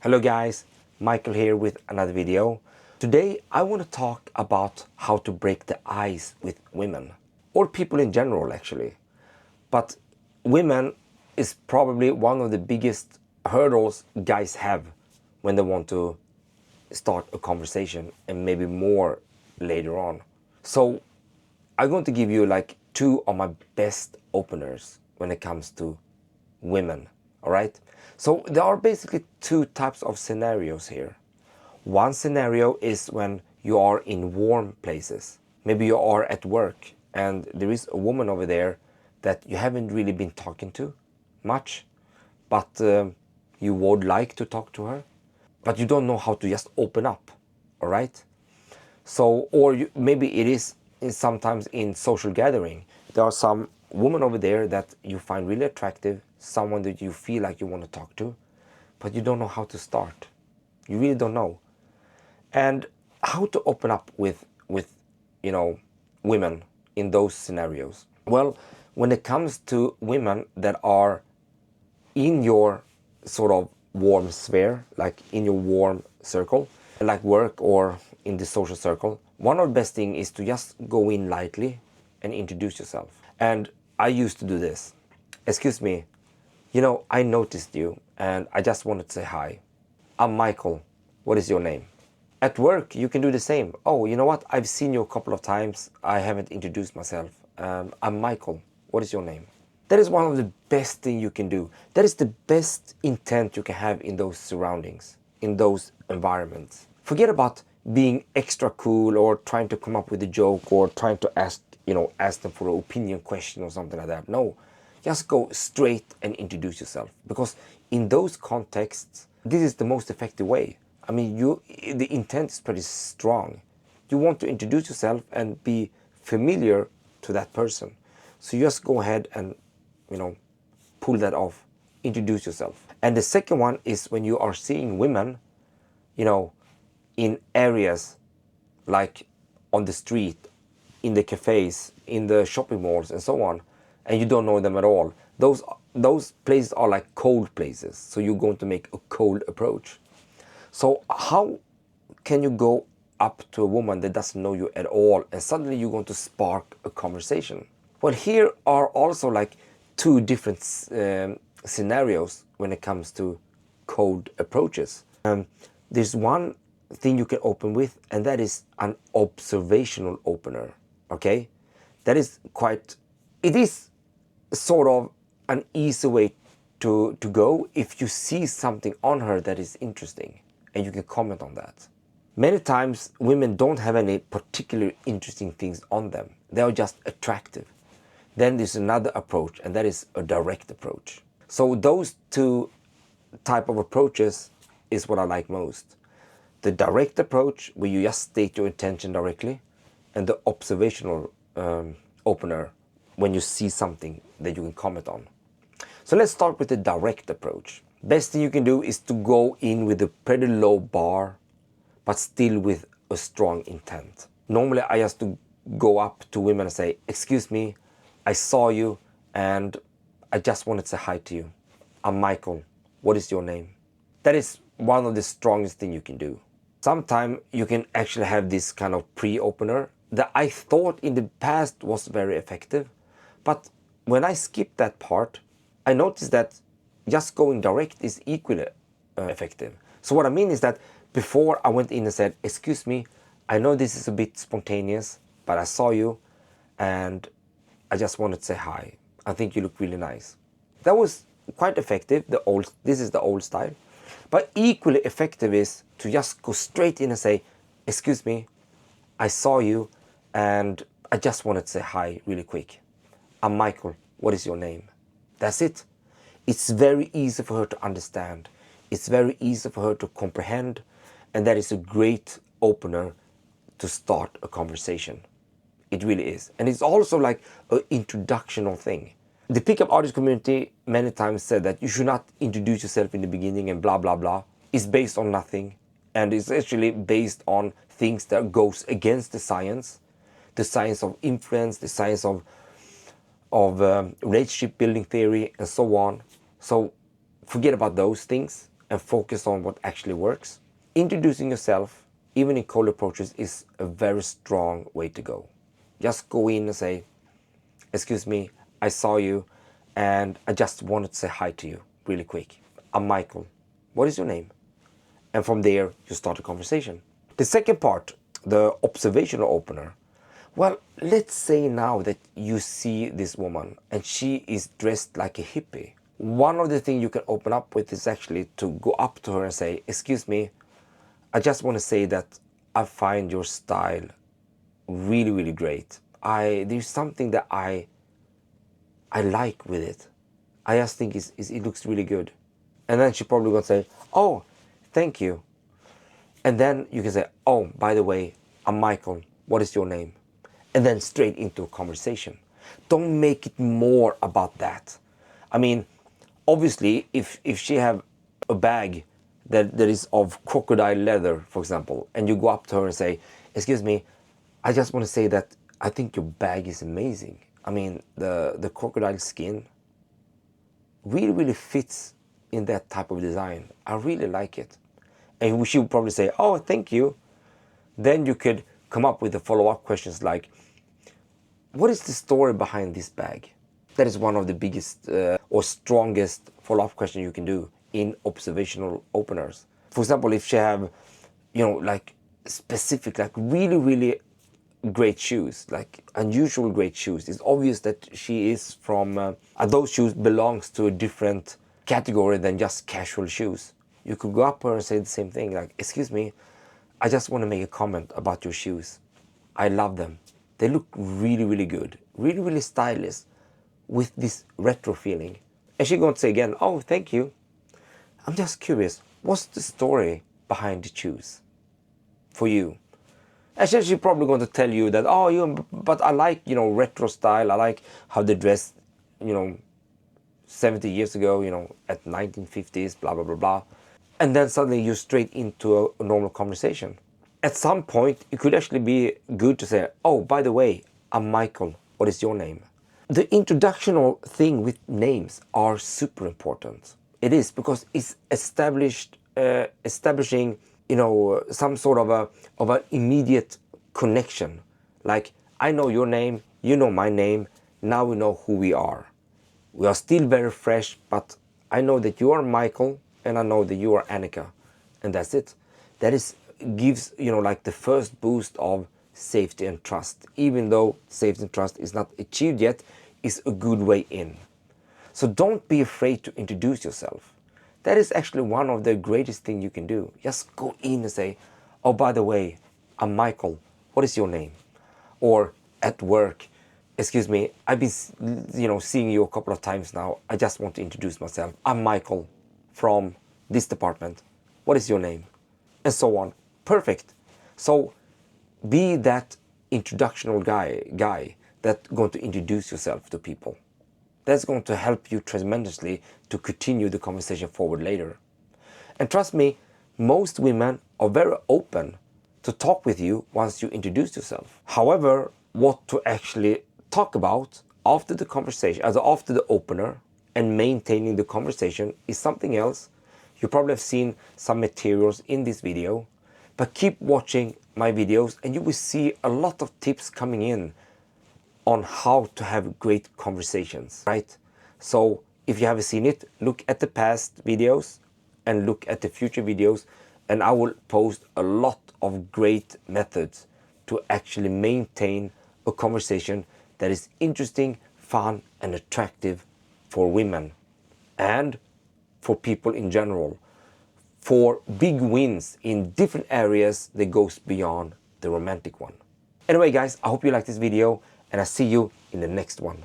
Hello guys, Michael here with another video. Today I want to talk about how to break the ice with women, or people in general actually. But women is probably one of the biggest hurdles guys have when they want to start a conversation, and maybe more later on. So I'm going to give you like two of my best openers when it comes to women. All right, so there are basically two types of scenarios here. One scenario is when you are in warm places. Maybe you are at work and there is a woman over there that you haven't really been talking to much, but you would like to talk to her, but you don't know how to just open up. All right, so maybe it is sometimes in social gathering. There are some woman over there that you find really attractive, someone that you feel like you want to talk to, but you don't know how to start. You really don't know. And how to open up with women in those scenarios. Well, when it comes to women that are in your sort of warm sphere, like in your warm circle, like work or in the social circle, one of the best thing is to just go in lightly and introduce yourself. And I used to do this. Excuse me, I noticed you and I just wanted to say hi. I'm Michael. What is your name? At work, you can do the same. Oh, you know what? I've seen you a couple of times. I haven't introduced myself. I'm Michael. What is your name? That is one of the best thing you can do. That is the best intent you can have in those surroundings, in those environments. Forget about being extra cool or trying to come up with a joke or trying to ask them for an opinion question or something like that. No, just go straight and introduce yourself, because in those contexts, this is the most effective way. I mean, the intent is pretty strong. You want to introduce yourself and be familiar to that person. So you just go ahead and, pull that off. Introduce yourself. And the second one is when you are seeing women, in areas like on the street, in the cafes, in the shopping malls and so on, and you don't know them at all. Those places are like cold places. So you're going to make a cold approach. So how can you go up to a woman that doesn't know you at all and suddenly you're going to spark a conversation? Well, here are also like two different scenarios when it comes to cold approaches. There's one thing you can open with, and that is an observational opener. Okay, that is it is sort of an easy way to go if you see something on her that is interesting and you can comment on that. Many times women don't have any particular interesting things on them. They are just attractive. Then there's another approach, and that is a direct approach. So those two type of approaches is what I like most. The direct approach, where you just state your intention directly, and the observational opener, when you see something that you can comment on. So let's start with the direct approach. Best thing you can do is to go in with a pretty low bar, but still with a strong intent. Normally I just to go up to women and say, excuse me, I saw you and I just wanted to say hi to you. I'm Michael. What is your name? That is one of the strongest thing you can do. Sometimes you can actually have this kind of pre-opener that I thought in the past was very effective. But when I skipped that part, I noticed that just going direct is equally effective. So what I mean is that before I went in and said, excuse me, I know this is a bit spontaneous, but I saw you and I just wanted to say hi. I think you look really nice. That was quite effective. This is the old style. But equally effective is to just go straight in and say, excuse me, I saw you and I just wanted to say hi really quick. I'm Michael. What is your name? That's it. It's very easy for her to understand. It's very easy for her to comprehend. And that is a great opener to start a conversation. It really is. And it's also like an introductional thing. The pickup artist community many times said that you should not introduce yourself in the beginning and blah, blah, blah. It's based on nothing. And it's actually based on things that goes against the science of influence, the science of relationship building theory and so on. So forget about those things. and focus on what actually works. Introducing yourself, even in cold approaches, is a very strong way to go. Just go in and say, excuse me, I saw you and I just wanted to say hi to you really quick. I'm Michael. What is your name? And from there, you start a conversation. The second part, the observational opener. Well, let's say now that you see this woman and she is dressed like a hippie. One of the things you can open up with is actually to go up to her and say, excuse me, I just want to say that I find your style really, really great. There's something that I like with it. I just think it looks really good. And then she probably gonna say, oh, thank you. And then you can say, oh, by the way, I'm Michael. What is your name? And then straight into a conversation. Don't make it more about that. I mean, obviously, if she have a bag that is of crocodile leather, for example, and you go up to her and say, excuse me, I just want to say that I think your bag is amazing. I mean, the crocodile skin really, really fits in that type of design. I really like it. And she would probably say, oh, thank you. Then you could come up with the follow-up questions like, what is the story behind this bag? That is one of the biggest or strongest follow-up questions you can do in observational openers. For example, if she have, like specific, like really, really great shoes, like unusual great shoes, it's obvious that she is from, those shoes belongs to a different category than just casual shoes. You could go up to her and say the same thing, like, excuse me, I just want to make a comment about your shoes. I love them. They look really, really good, really, really stylish with this retro feeling. And she's going to say again, oh, thank you. I'm just curious, what's the story behind the shoes for you? And she's probably going to tell you that, but I like, retro style. I like how they dressed, 70 years ago, at 1950s, blah, blah, blah, blah. And then suddenly you're straight into a normal conversation. At some point, it could actually be good to say, oh, by the way, I'm Michael. What is your name? The introductional thing with names are super important. It is, because it's establishing, some sort of an immediate connection. Like, I know your name, you know my name, now we know who we are. We are still very fresh, but I know that you are Michael and I know that you are Annika. And that's it. That gives, like the first boost of safety and trust. Even though safety and trust is not achieved yet, is a good way in. So don't be afraid to introduce yourself. That is actually one of the greatest things you can do. Just go in and say, oh, by the way, I'm Michael. What is your name? Or at work, excuse me, I've been, seeing you a couple of times now. I just want to introduce myself. I'm Michael from this department. What is your name? And so on. Perfect. So be that introductional guy that's going to introduce yourself to people. That's going to help you tremendously to continue the conversation forward later. And trust me, most women are very open to talk with you once you introduce yourself. However, what to actually talk about after the conversation, after the opener, and maintaining the conversation is something else. You probably have seen some materials in this video, but keep watching my videos and you will see a lot of tips coming in on how to have great conversations, right? So if you haven't seen it, look at the past videos and look at the future videos, and I will post a lot of great methods to actually maintain a conversation that is interesting, fun, and attractive for women and for people in general, for big wins in different areas that goes beyond the romantic one. Anyway, guys, I hope you like this video, and I see you in the next one.